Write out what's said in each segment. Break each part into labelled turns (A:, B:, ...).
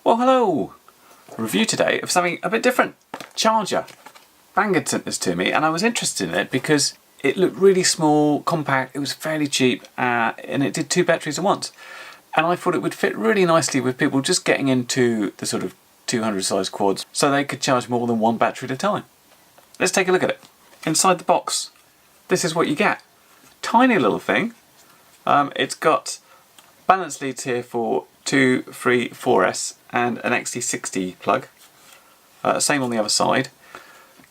A: Well, hello! Review today of something a bit different. Charger. Banggood sent this to me and I was interested in it because it looked really small, compact, it was fairly cheap and it did 2 batteries at once. And I thought it would fit really nicely with people just getting into the sort of 200 size quads so they could charge more than 1 battery at a time. Let's take a look at it. Inside the box, this is what you get. Tiny little thing. It's got balance leads here for 2, 3, 4S and an XT60 plug. Same on the other side.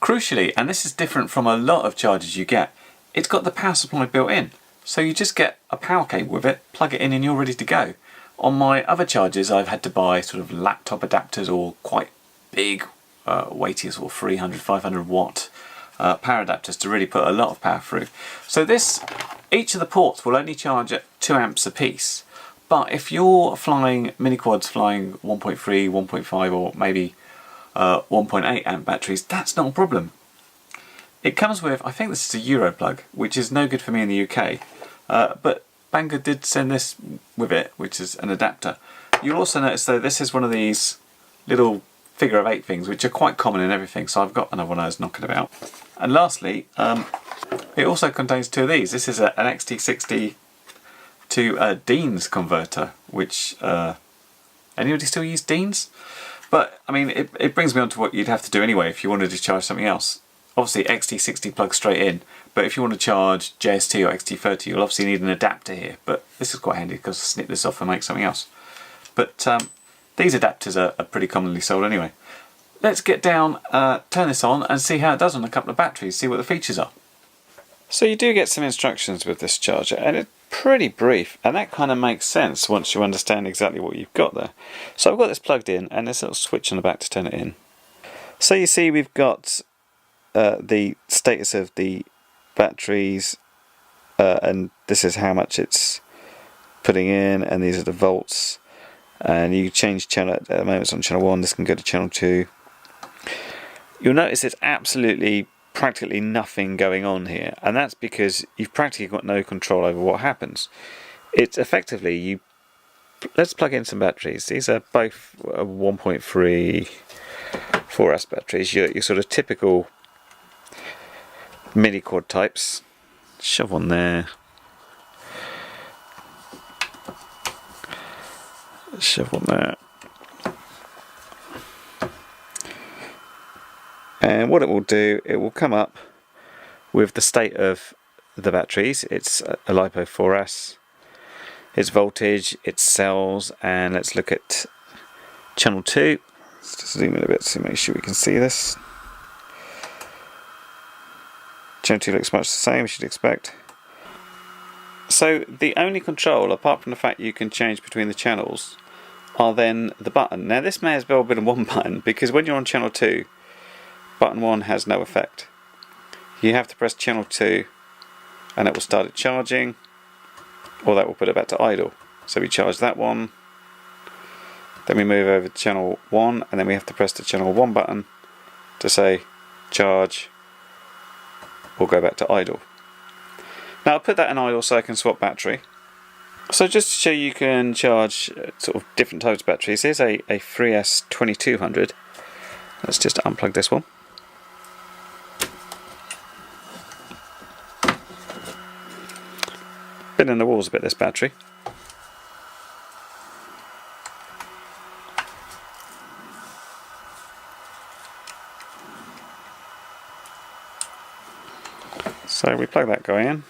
A: Crucially, and this is different from a lot of chargers you get, it's got the power supply built in. So you just get a power cable with it, plug it in and you're ready to go. On my other chargers I've had to buy sort of laptop adapters or quite big, weighty sort of 300, 500 watt power adapters to really put a lot of power through. So each of the ports will only charge at 2 amps a piece. But if you're flying mini quads flying 1.3, 1.5 or maybe 1.8 amp batteries, that's not a problem. It comes with, I think this is a Euro plug, which is no good for me in the UK, but Banggood did send this with it, which is an adapter. You'll also notice though this is one of these little figure of 8 things, which are quite common in everything, so I've got another one of those knocking about. And lastly, it also contains 2 of these. This is an XT60 to a Dean's converter, which anybody still use Dean's? But I mean it brings me on to what you'd have to do anyway if you wanted to charge something else. Obviously XT60 plugs straight in, but if you want to charge JST or XT30 you'll obviously need an adapter here, but this is quite handy because I snip this off and make something else. But these adapters are pretty commonly sold anyway. Let's get down, turn this on and see how it does on a couple of batteries, see what the features are. So you do get some instructions with this charger and it's pretty brief, and that kind of makes sense once you understand exactly what you've got there. So I've got this plugged in and there's a little switch on the back to turn it in. So you see we've got the status of the batteries and this is how much it's putting in, and these are the volts, and you change channel. At the moment it's on channel 1, this can go to channel 2. You'll notice it's practically nothing going on here, and that's because you've practically got no control over what happens. It's effectively, let's plug in some batteries. These are both 1.3 4S batteries, your sort of typical mini quad types. Shove one there, shove one there, and what it will do, it will come up with the state of the batteries. It's a LiPo 4S, its voltage, its cells, and let's look at channel 2. Let's just zoom in a bit to make sure we can see this. Channel 2 looks much the same as you'd expect. So the only control, apart from the fact you can change between the channels, are then the button. Now this may as well be one button, because when you're on channel 2, button 1 has no effect. You have to press channel 2 and it will start it charging, or that will put it back to idle. So we charge that one, then we move over to channel 1, and then we have to press the channel 1 button to say charge or go back to idle. Now I'll put that in idle so I can swap battery. So just to show you can charge sort of different types of batteries, here's a 3S 2200. Let's just unplug this one. Been in the walls a bit, this battery. So we plug that guy in,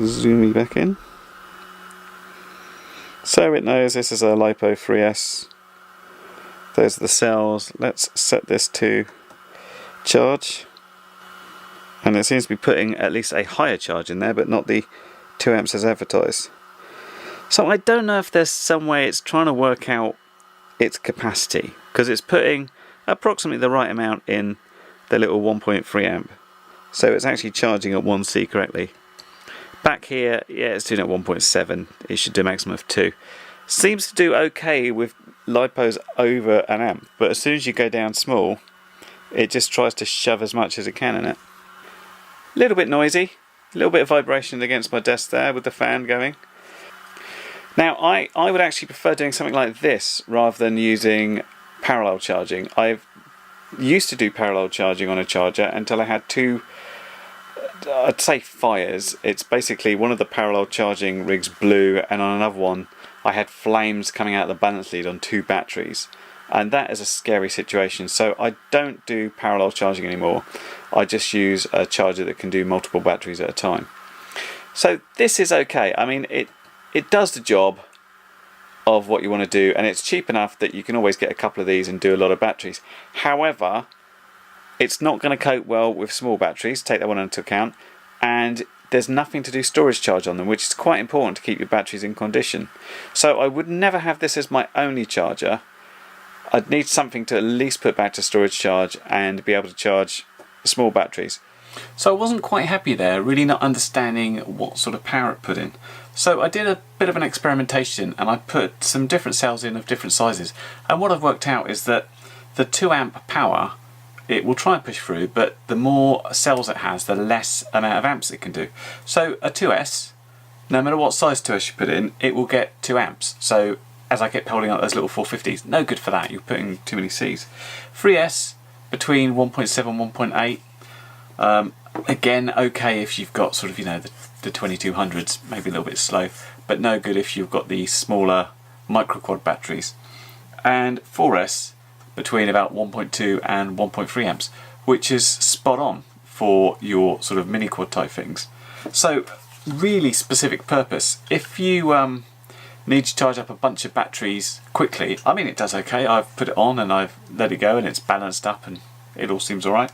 A: zoom me back in. So it knows this is a LiPo 3S. Those are the cells. Let's set this to charge. And it seems to be putting at least a higher charge in there, but not the 2 amps as advertised. So I don't know if there's some way it's trying to work out its capacity, because it's putting approximately the right amount in the little 1.3 amp. So it's actually charging at 1C correctly. Back here, yeah, it's doing at 1.7. It should do a maximum of 2. Seems to do okay with LiPos over an amp, but as soon as you go down small, it just tries to shove as much as it can in it. A little bit noisy, a little bit of vibration against my desk there with the fan going. Now I would actually prefer doing something like this rather than using parallel charging. I've used to do parallel charging on a charger until I had two, I'd say, fires. It's basically one of the parallel charging rigs blew, and on another one I had flames coming out of the balance lead on two batteries, and that is a scary situation. So I don't do parallel charging anymore. I just use a charger that can do multiple batteries at a time. So this is okay. I mean, it does the job of what you want to do, and it's cheap enough that you can always get a couple of these and do a lot of batteries. However, it's not going to cope well with small batteries, take that one into account, and there's nothing to do storage charge on them, which is quite important to keep your batteries in condition. So I would never have this as my only charger. I'd need something to at least put back to storage charge and be able to charge small batteries. So I wasn't quite happy there, really not understanding what sort of power it put in. So I did a bit of an experimentation, and I put some different cells in of different sizes, and what I've worked out is that the 2 amp power, it will try and push through, but the more cells it has, the less amount of amps it can do. So a 2S, no matter what size 2S you put in, it will get 2 amps. So as I kept holding up those little 450s, no good for that, you're putting too many Cs. 3S, between 1.7 and 1.8, again, okay if you've got sort of, you know, the 2200s, maybe a little bit slow, but no good if you've got the smaller micro quad batteries. And 4S, between about 1.2 and 1.3 amps, which is spot on for your sort of mini quad type things. So really specific purpose. If you need to charge up a bunch of batteries quickly, I mean, it does okay. I've put it on and I've let it go and it's balanced up and it all seems alright.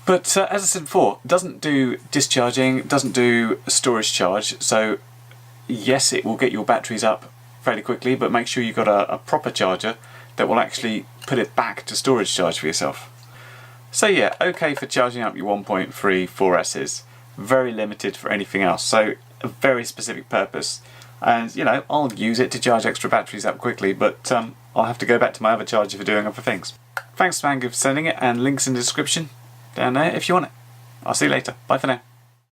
A: But as I said before, it doesn't do discharging, doesn't do storage charge, so yes, it will get your batteries up fairly quickly, but make sure you've got a proper charger that will actually put it back to storage charge for yourself. So yeah, okay for charging up your 1.3 4S's, very limited for anything else, so a very specific purpose. And you know, I'll use it to charge extra batteries up quickly, but I'll have to go back to my other charger for doing other things. Thanks Banggood for sending it, and links in the description down there if you want it. I'll see you later. Bye for now.